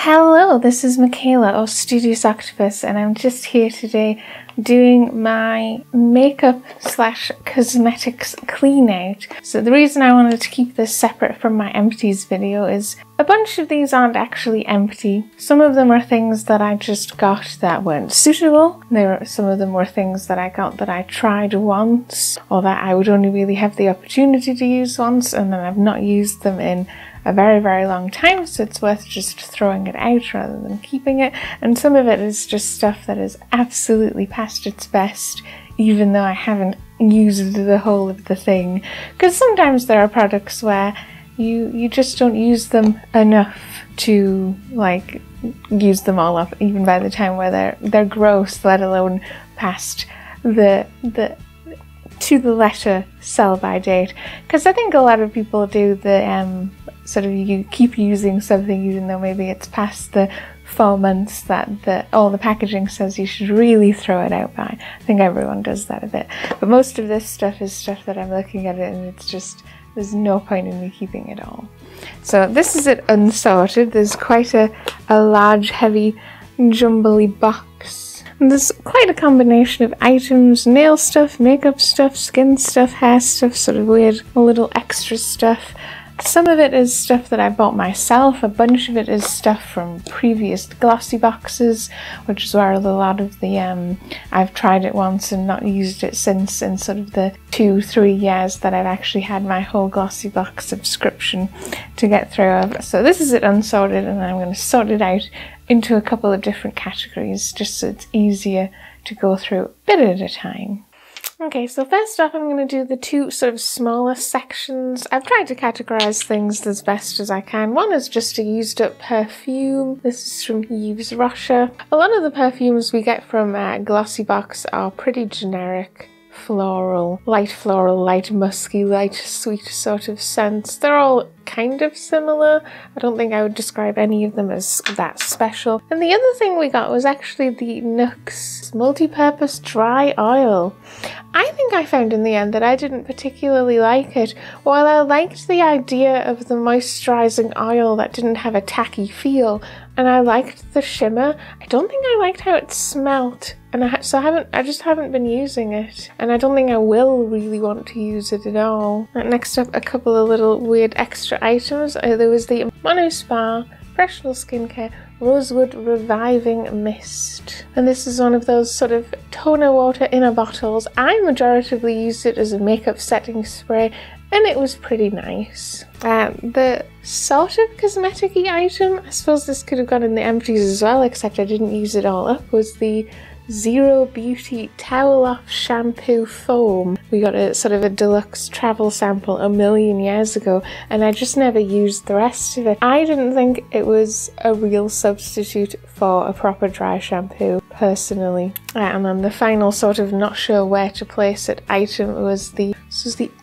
Hello, this is Michaela or Studious Octopus, and I'm just here today doing my makeup slash cosmetics clean out. So the reason I wanted to keep this separate from my empties video is a bunch of these aren't actually empty. Some of them are things that I just got that weren't suitable. Some of them were things that I got that I tried once, or that I would only really have the opportunity to use once, and then I've not used them in a very, very long time, so it's worth just throwing it out rather than keeping it. And some of it is just stuff that is absolutely past its best, even though I haven't used the whole of the thing. Because sometimes there are products where you just don't use them enough to like use them all up, even by the time where they're gross, let alone past the to the letter sell by date. Because I think a lot of people do the sort of you keep using something even though maybe it's past the 4 months that all the packaging says you should really throw it out by. I think everyone does that a bit. But most of this stuff is stuff that I'm looking at it and it's just, there's no point in me keeping it all. So this is it unsorted. There's quite a large, heavy, jumbly box. And there's quite a combination of items: nail stuff, makeup stuff, skin stuff, hair stuff, sort of weird little extra stuff. Some of it is stuff that I bought myself, a bunch of it is stuff from previous glossy boxes, which is where a lot of the, I've tried it once and not used it since in sort of the 2-3 years that I've actually had my whole glossy box subscription to get through. So this is it unsorted, and I'm going to sort it out into a couple of different categories just so it's easier to go through a bit at a time. Okay, so first off I'm going to do the two sort of smaller sections. I've tried to categorize things as best as I can. One is just a used up perfume. This is from Yves Rocher. A lot of the perfumes we get from Glossy Box are pretty generic. Floral, light musky, light sweet sort of scents. They're all kind of similar. I don't think I would describe any of them as that special. And the other thing we got was actually the NYX multi-purpose dry oil. I think I found in the end that I didn't particularly like it. While I liked the idea of the moisturizing oil that didn't have a tacky feel, and I liked the shimmer, I don't think I liked how it smelt. And I just haven't been using it, and I don't think I will really want to use it at all. Next up, a couple of little weird extra items. There was the Mono Spa Professional Skincare Rosewood Reviving Mist, and this is one of those sort of toner water inner bottles. I majoritively used it as a makeup setting spray, and it was pretty nice. The sort of cosmetic-y item, I suppose this could have gone in the empties as well, except I didn't use it all up, was the Zero Beauty Towel Off Shampoo Foam. We got a sort of a deluxe travel sample a million years ago, and I just never used the rest of it. I didn't think it was a real substitute for a proper dry shampoo, personally. And then the final sort of not sure where to place it item was the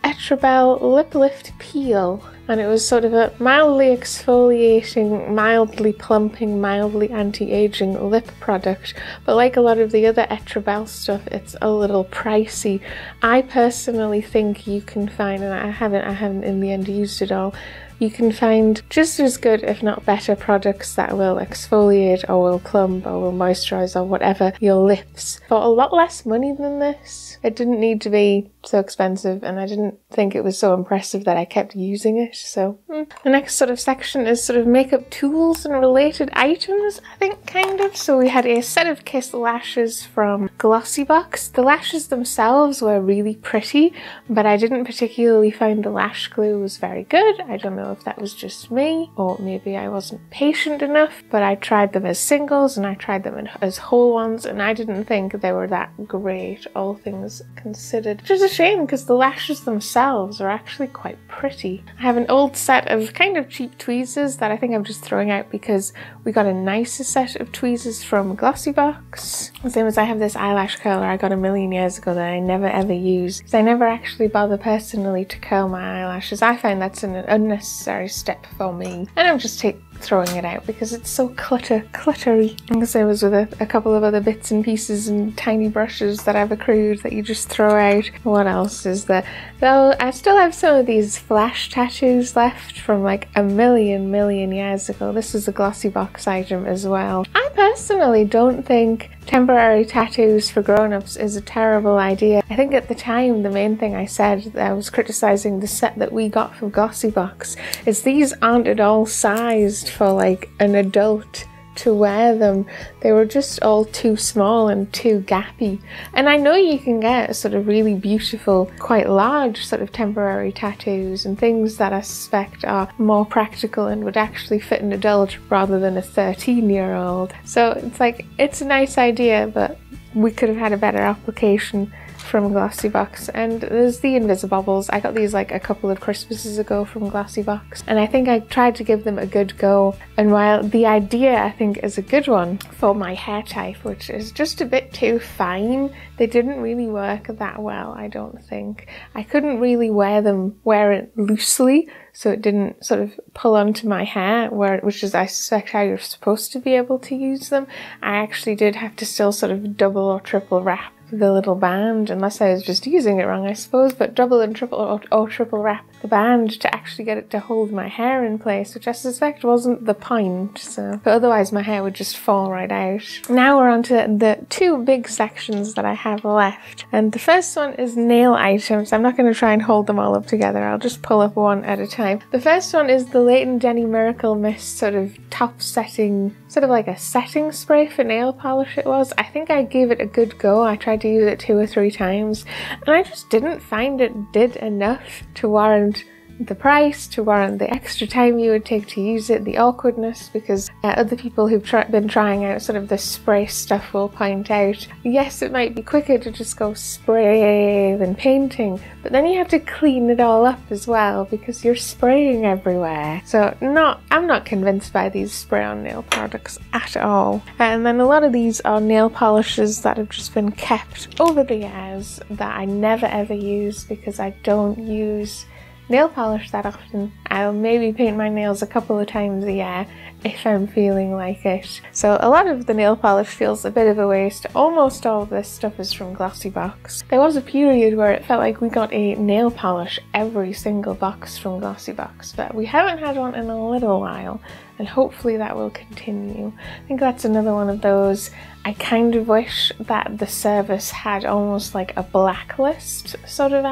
Etrabel Lip Lift Peel. And it was sort of a mildly exfoliating, mildly plumping, mildly anti-aging lip product. But like a lot of the other Etrabel stuff, it's a little pricey. I personally think you can find, and I haven't in the end used it all, you can find just as good, if not better, products that will exfoliate or will plump or will moisturize or whatever your lips for a lot less money than this. It didn't need to be so expensive, and I didn't think it was so impressive that I kept using it. So the next sort of section is sort of makeup tools and related items, I think, kind of. So we had a set of Kiss lashes from Glossy Box. The lashes themselves were really pretty, but I didn't particularly find the lash glue was very good. I don't know if that was just me, or maybe I wasn't patient enough, but I tried them as singles and I tried them as whole ones, and I didn't think they were that great, all things considered. Which is a shame, because the lashes themselves are actually quite pretty. I have an old set of kind of cheap tweezers that I think I'm just throwing out because we got a nicer set of tweezers from Glossy Box. Same as I have this eyelash curler I got a million years ago that I never ever use, because I never actually bother personally to curl my eyelashes. I find that's an unnecessary step for me, and I'm just throwing it out because it's so cluttery. I guess I was with a couple of other bits and pieces and tiny brushes that I've accrued that you just throw out. What else is there? Though I still have some of these flash tattoos left from like a million years ago. This is a glossy box item as well. I personally don't think temporary tattoos for grown-ups is a terrible idea. I think at the time the main thing I said, that I was criticizing the set that we got from Glossybox, is these aren't at all sized for like an adult to wear them. They were just all too small and too gappy. And I know you can get sort of really beautiful, quite large sort of temporary tattoos and things that I suspect are more practical and would actually fit an adult rather than a 13-year-old. So it's like, it's a nice idea, but we could have had a better application from Glossybox. And there's the Invisibobbles. I got these like a couple of Christmases ago from Glossybox, and I think I tried to give them a good go. And while the idea I think is a good one for my hair type, which is just a bit too fine, they didn't really work that well, I don't think. I couldn't really wear it loosely, so it didn't sort of pull onto my hair, which is I suspect how you're supposed to be able to use them. I actually did have to still sort of double or triple wrap the little band, unless I was just using it wrong I suppose, but double and triple or triple wrap the band to actually get it to hold my hair in place, which I suspect wasn't the point, so but otherwise my hair would just fall right out. Now we're on to the two big sections that I have left, and the first one is nail items. I'm not going to try and hold them all up together, I'll just pull up one at a time. The first one is the Leighton Jenny Miracle Mist sort of top setting, sort of like a setting spray for nail polish it was. I think I gave it a good go. I tried to use it 2 or 3 times and I just didn't find it did enough to warrant the price, to warrant the extra time you would take to use it, the awkwardness, because other people who've been trying out sort of the spray stuff will point out, yes, it might be quicker to just go spray than painting, but then you have to clean it all up as well because you're spraying everywhere. So I'm not convinced by these spray-on nail products at all. And then a lot of these are nail polishes that have just been kept over the years that I never ever use because I don't use nail polish that often. I'll maybe paint my nails a couple of times a year if I'm feeling like it. So a lot of the nail polish feels a bit of a waste. Almost all of this stuff is from Glossybox. There was a period where it felt like we got a nail polish every single box from Glossybox, but we haven't had one in a little while, and hopefully that will continue. I think that's another one of those, I kind of wish that the service had almost like a blacklist sort of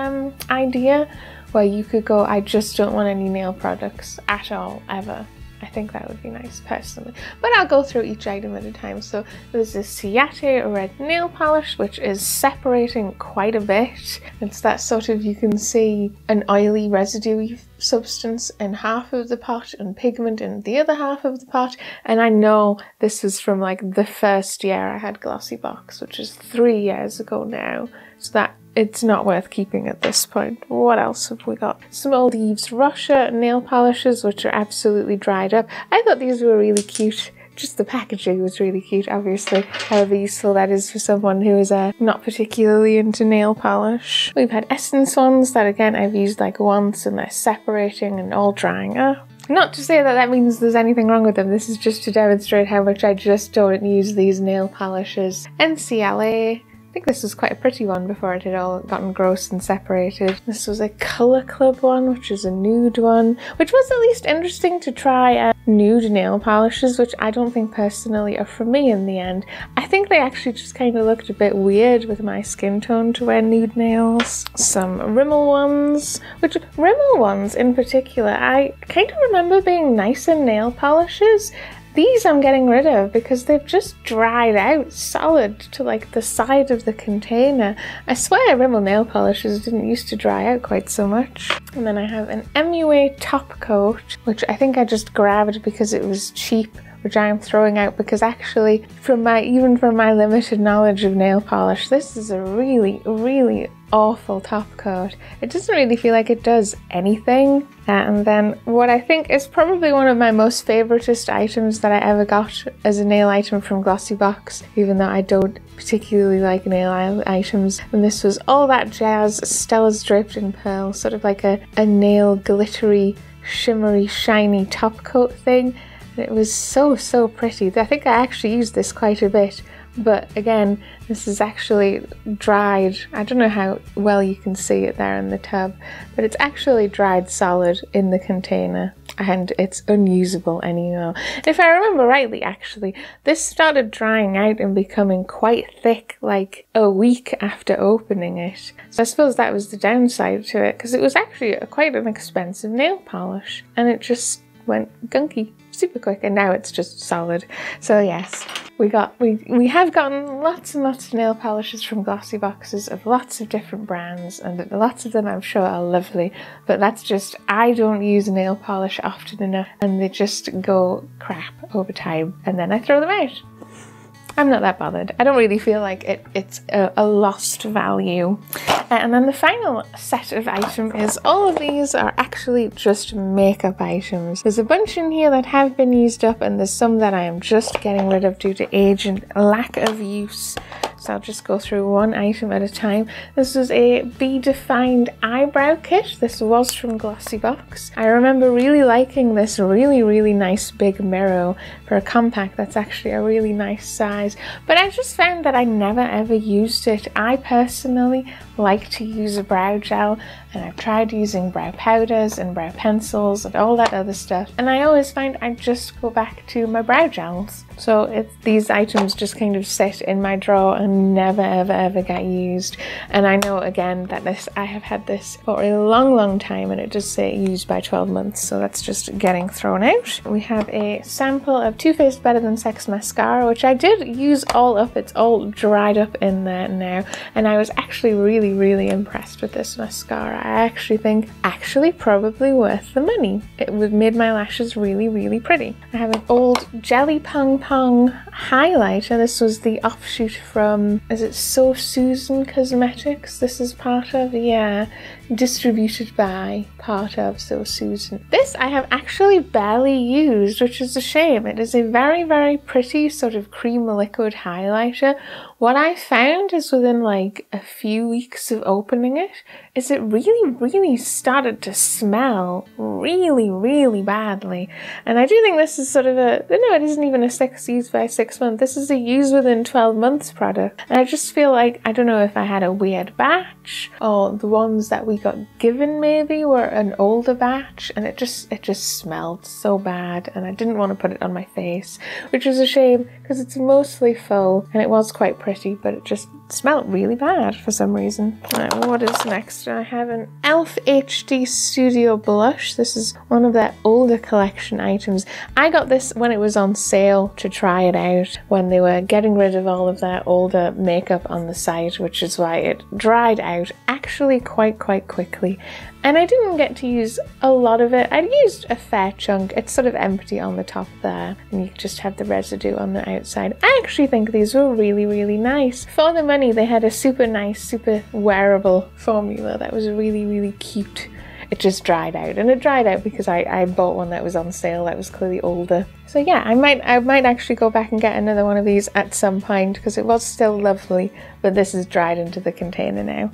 idea, where you could go, I just don't want any nail products at all, ever. I think that would be nice personally. But I'll go through each item at a time. So there's this Ciate red nail polish, which is separating quite a bit. It's that sort of, you can see an oily residue substance in half of the pot and pigment in the other half of the pot. And I know this is from like the first year I had Glossybox, which is 3 years ago now. So that it's not worth keeping at this point. What else have we got? Some Old Eve's Russia nail polishes, which are absolutely dried up. I thought these were really cute. Just the packaging was really cute, obviously. However useful that is for someone who is not particularly into nail polish. We've had Essence ones that again I've used like once, and they're separating and all drying up. Not to say that that means there's anything wrong with them, this is just to demonstrate how much I just don't use these nail polishes. NCLA. I think this was quite a pretty one before it had all gotten gross and separated. This was a Colour Club one, which is a nude one, which was at least interesting to try nude nail polishes, which I don't think personally are for me in the end. I think they actually just kind of looked a bit weird with my skin tone to wear nude nails. Some Rimmel ones, which Rimmel ones in particular, I kind of remember being nicer nail polishes. These I'm getting rid of because they've just dried out solid to like the side of the container. I swear Rimmel nail polishes didn't used to dry out quite so much. And then I have an MUA top coat, which I think I just grabbed because it was cheap, which I am throwing out because actually even from my limited knowledge of nail polish, this is a really awful top coat. It doesn't really feel like it does anything. And then what I think is probably one of my most favoritist items that I ever got as a nail item from Glossybox, even though I don't particularly like nail items, and this was All That Jazz Stella's Draped in Pearl, sort of like a nail glittery, shimmery, shiny top coat thing. It was so pretty. I think I actually used this quite a bit, but again, this is actually dried. I don't know how well you can see it there in the tub, but it's actually dried solid in the container and it's unusable anymore. If I remember rightly, actually, this started drying out and becoming quite thick like a week after opening it. So I suppose that was the downside to it, because it was actually quite an expensive nail polish and it just went gunky super quick, and now it's just solid. So yes, we have gotten lots and lots of nail polishes from glossy boxes of lots of different brands, and lots of them I'm sure are lovely, but that's just, I don't use nail polish often enough and they just go crap over time and then I throw them out. I'm not that bothered. I don't really feel like it's a lost value. And then the final set of items is all of these are actually just makeup items. There's a bunch in here that have been used up and there's some that I am just getting rid of due to age and lack of use. So I'll just go through one item at a time. This is a Be Defined eyebrow kit. This was from Glossybox. I remember really liking this really nice big mirror for a compact. That's actually a really nice size. But I just found that I never ever used it. I personally like to use a brow gel, and I've tried using brow powders and brow pencils and all that other stuff, and I always find I just go back to my brow gels. So these items just kind of sit in my drawer and never ever get used. And I know again that I have had this for a long time and it does say used by 12 months, so that's just getting thrown out. We have a sample of Too Faced Better Than Sex mascara, which I did use all up. It's all dried up in there now, and I was actually really impressed with this mascara. I actually think probably worth the money. It made my lashes really pretty. I have an old Jelly Pong highlighter. This was the offshoot from, is it So Susan Cosmetics? This is part of, yeah, distributed by, part of So Susan. This I have actually barely used, which is a shame. It is a very pretty sort of cream liquid highlighter. What I found is within like a few weeks of opening it, is it really started to smell really badly. And I do think this is sort of a, no, it isn't even a 6 use by 6 months. This is a use within 12 months product. And I just feel like, I don't know if I had a weird batch or the ones that we got given maybe were an older batch, and it just smelled so bad and I didn't want to put it on my face, which is a shame because it's mostly full and it was quite pretty, but it just smelled really bad for some reason. Right, what is next? I have an e.l.f. HD Studio Blush. This is one of their older collection items. I got this when it was on sale to try it out, when they were getting rid of all of their older makeup on the site, which is why it dried out actually quite quickly. And I didn't get to use a lot of it. I used a fair chunk. It's sort of empty on the top there, and you just have the residue on the outside. I actually think these were really nice. For the money, they had a super nice, super wearable formula that was really cute. It just dried out, and it dried out because I bought one that was on sale that was clearly older. So yeah, I might actually go back and get another one of these at some point because it was still lovely, but this is dried into the container now.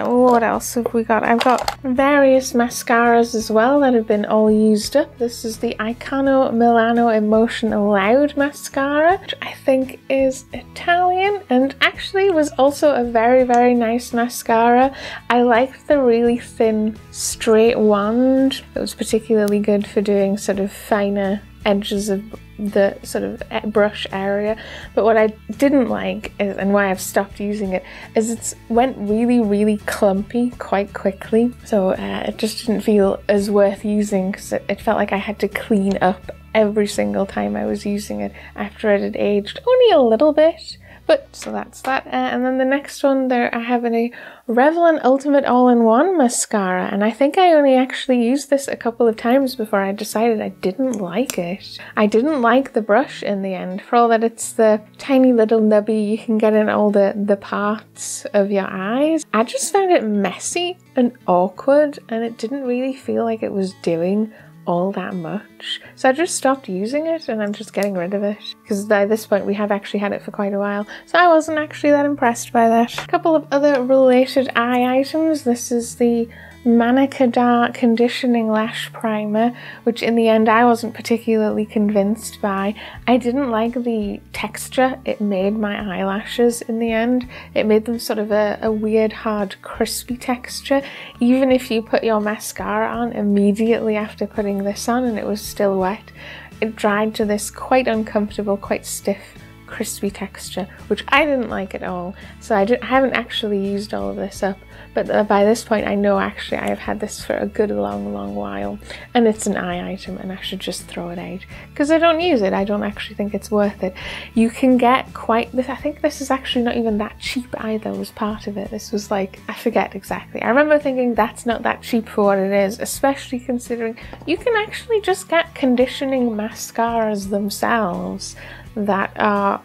What else have we got? I've got various mascaras as well that have been all used up. This is the Icono Milano Emotion Loud mascara, which I think is Italian and actually was also a very nice mascara. I liked the really thin straight wand. It was particularly good for doing sort of finer edges of the sort of brush area, but what I didn't like is, and why I've stopped using it, is it went really clumpy quite quickly, so it just didn't feel as worth using because it felt like I had to clean up every single time I was using it after it had aged only a little bit. But so that's that. And then the next one there, I have a Revlon Ultimate All-in-One mascara, and I think I only actually used this a couple of times before I decided I didn't like it. I didn't like the brush in the end, for all that it's the tiny little nubby you can get in all the parts of your eyes. I just found it messy and awkward, and it didn't really feel like it was doing all that much. So I just stopped using it and I'm just getting rid of it because by this point we have actually had it for quite a while. So I wasn't actually that impressed by that. A couple of other related eye items. This is the Manicadar Conditioning Lash Primer, which in the end I wasn't particularly convinced by. I didn't like the texture it made my eyelashes in the end. It made them sort of a weird, hard, crispy texture. Even if you put your mascara on immediately after putting this on and it was still wet, it dried to this quite uncomfortable, quite stiff, crispy texture, which I didn't like at all. So I haven't actually used all of this up, but by this point I know actually I have had this for a good long while, and it's an eye item and I should just throw it out because I don't use it. I don't actually think it's worth it. You can get quite this. I think this is actually not even that cheap either, was part of it. This was like, I forget exactly. I remember thinking that's not that cheap for what it is, especially considering you can actually just get conditioning mascaras themselves that are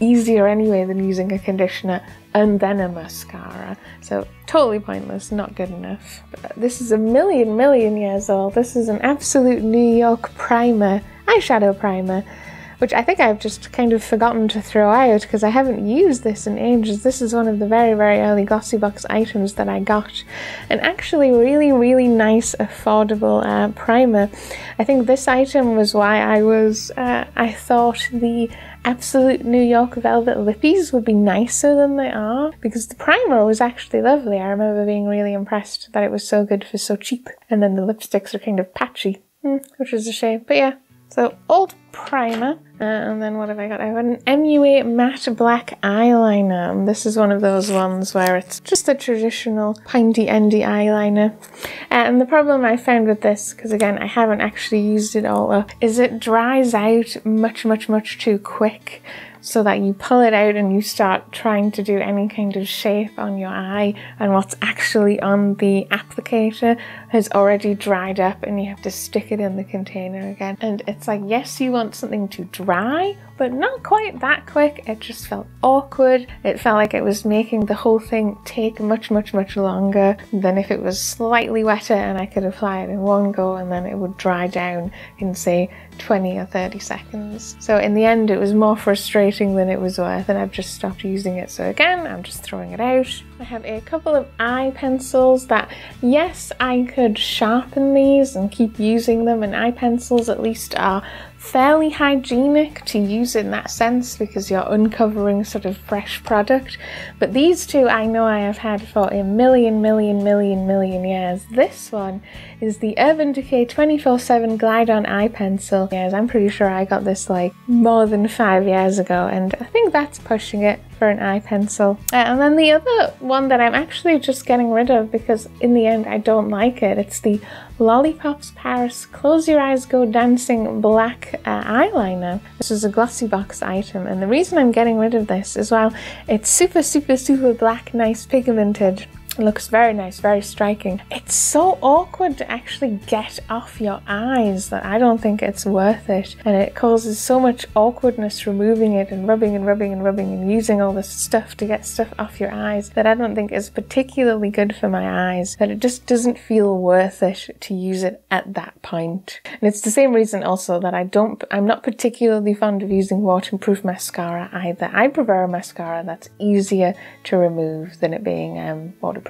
easier anyway than using a conditioner and then a mascara. So totally pointless, not good enough. But this is a million years old. This is an absolute New York primer, eyeshadow primer, which I think I've just kind of forgotten to throw out because I haven't used this in ages. This is one of the very early Glossybox items that I got. And actually really nice, affordable primer. I think this item was why I thought the Absolute New York Velvet Lippies would be nicer than they are, because the primer was actually lovely. I remember being really impressed that it was so good for so cheap. And then the lipsticks are kind of patchy, which is a shame. But yeah, so old primer. And then what have I got? I've got an MUA matte black eyeliner. And this is one of those ones where it's just a traditional pointy endy eyeliner. And the problem I found with this, because again I haven't actually used it all up, is it dries out much too quick, so that you pull it out and you start trying to do any kind of shape on your eye, and what's actually on the applicator has already dried up and you have to stick it in the container again. And it's like, yes, you want something to dry, but not quite that quick. It just felt awkward. It felt like it was making the whole thing take much longer than if it was slightly wetter and I could apply it in one go and then it would dry down in, say, 20 or 30 seconds. So in the end it was more frustrating than it was worth, and I've just stopped using it. So again, I'm just throwing it out. I have a couple of eye pencils that, yes, I could sharpen these and keep using them, and eye pencils at least are fairly hygienic to use in that sense because you're uncovering sort of fresh product. But these two I know I have had for a million years. This one is the Urban Decay 24/7 Glide On Eye Pencil. Yes, I'm pretty sure I got this like more than 5 years ago, and I think that's pushing it for an eye pencil. And then the other one that I'm actually just getting rid of because in the end I don't like it, it's the Lollipops Paris Close Your Eyes Go Dancing Black eyeliner. This is a Glossybox item, and the reason I'm getting rid of this is while it's super black, nice pigmented, it looks very nice, very striking, it's so awkward to actually get off your eyes that I don't think it's worth it, and it causes so much awkwardness removing it and rubbing and using all this stuff to get stuff off your eyes that I don't think is particularly good for my eyes, that it just doesn't feel worth it to use it at that point. And it's the same reason also that I'm not particularly fond of using waterproof mascara either. I prefer a mascara that's easier to remove than it being waterproof.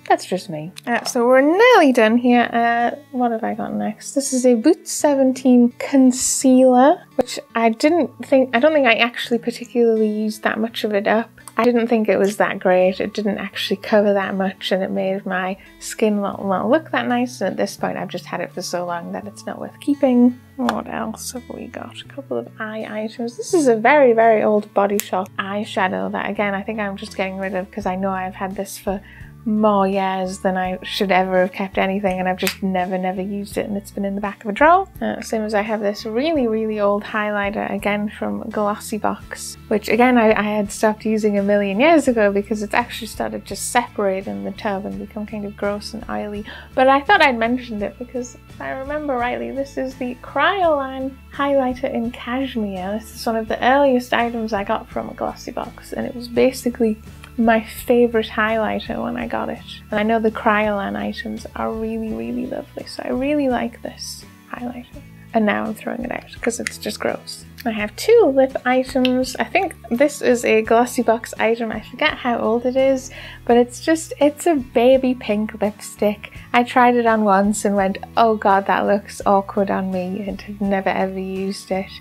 That's just me. So we're nearly done here. What have I got next? This is a Boots 17 concealer, which I don't think I actually particularly used that much of it up. I didn't think it was that great. It didn't actually cover that much, and it made my skin not look that nice. And at this point, I've just had it for so long that it's not worth keeping. What else have we got? A couple of eye items. This is a very old Body Shop eyeshadow that, again, I think I'm just getting rid of because I know I've had this for more years than I should ever have kept anything, and I've just never used it, and it's been in the back of a drawer. Same as I have this really old highlighter, again from Glossybox, which again I had stopped using a million years ago because it's actually started to separate in the tub and become kind of gross and oily. But I thought I'd mentioned it because if I remember rightly, this is the Kryolan highlighter in cashmere. This is one of the earliest items I got from Glossybox, and it was basically my favourite highlighter when I got it. And I know the Kryolan items are really lovely, so I really like this highlighter. And now I'm throwing it out because it's just gross. I have two lip items. I think this is a Glossybox item. I forget how old it is, but it's a baby pink lipstick. I tried it on once and went, oh god, that looks awkward on me, and have never ever used it.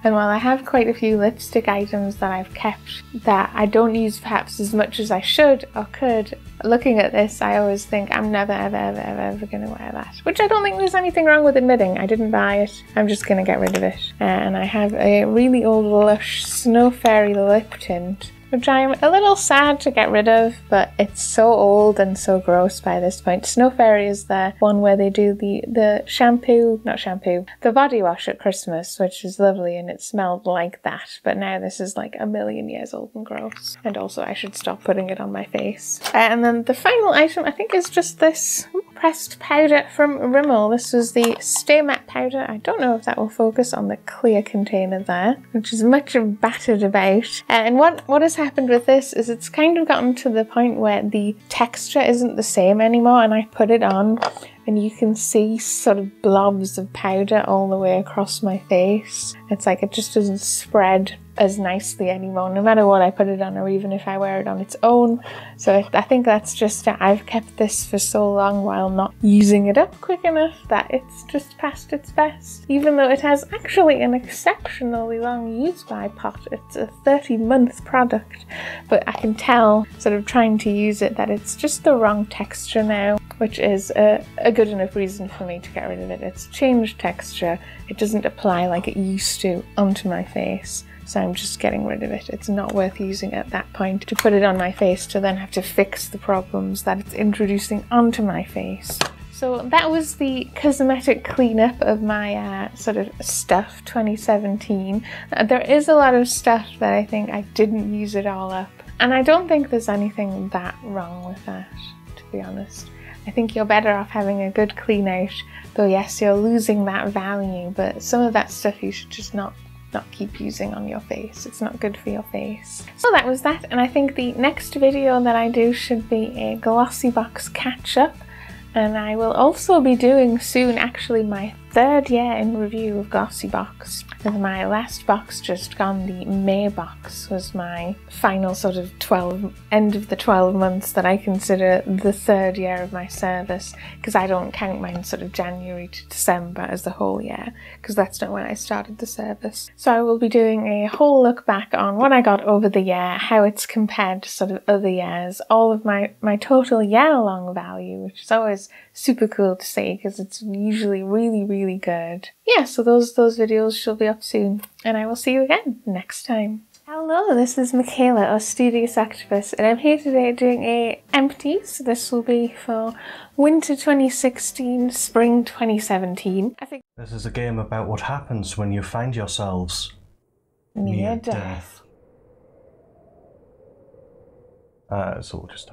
And while I have quite a few lipstick items that I've kept that I don't use perhaps as much as I should or could, looking at this I always think I'm never ever gonna wear that. Which I don't think there's anything wrong with admitting. I didn't buy it, I'm just gonna get rid of it. And I have a really old Lush Snow Fairy lip tint, which I'm a little sad to get rid of, but it's so old and so gross by this point. Snow Fairy is the one where they do the shampoo, not shampoo, the body wash at Christmas, which is lovely and it smelled like that, but now this is like a million years old and gross. And also I should stop putting it on my face. And then the final item I think is just this pressed powder from Rimmel. This was the Stay Matte powder. I don't know if that will focus on the clear container there, which is much battered about. And what has happened with this is it's kind of gotten to the point where the texture isn't the same anymore, and I put it on and you can see sort of blobs of powder all the way across my face. It's like it just doesn't spread as nicely anymore, no matter what I put it on, or even if I wear it on its own. So I think that's just that I've kept this for so long while not using it up quick enough that it's just past its best. Even though it has actually an exceptionally long use-by pot. It's a 30-month product, but I can tell, sort of trying to use it, that it's just the wrong texture now, which is a good enough reason for me to get rid of it. It's changed texture. It doesn't apply like it used to onto my face. So I'm just getting rid of it. It's not worth using at that point to put it on my face to then have to fix the problems that it's introducing onto my face. So that was the cosmetic cleanup of my sort of stuff 2017. There is a lot of stuff that I think I didn't use it all up, and I don't think there's anything that wrong with that, to be honest. I think you're better off having a good clean out, though yes, you're losing that value, but some of that stuff you should just not keep using on your face. It's not good for your face. So that was that, and I think the next video that I do should be a Glossybox catch-up, and I will also be doing soon actually my 3rd year in review of Glossybox. And my last box just gone, the May box, was my final sort of end of the 12 months that I consider the 3rd year of my service, because I don't count mine sort of January to December as the whole year, because that's not when I started the service. So I will be doing a whole look back on what I got over the year, how it's compared to sort of other years, all of my total year-long value, which is always super cool to see because it's usually really good. Yeah, so those videos shall be up soon, and I will see you again next time. Hello, this is Michaela, or Studious Octopus, and I'm here today doing a empties. This will be for winter 2016, spring 2017. I think this is a game about what happens when you find yourselves near death. So we'll just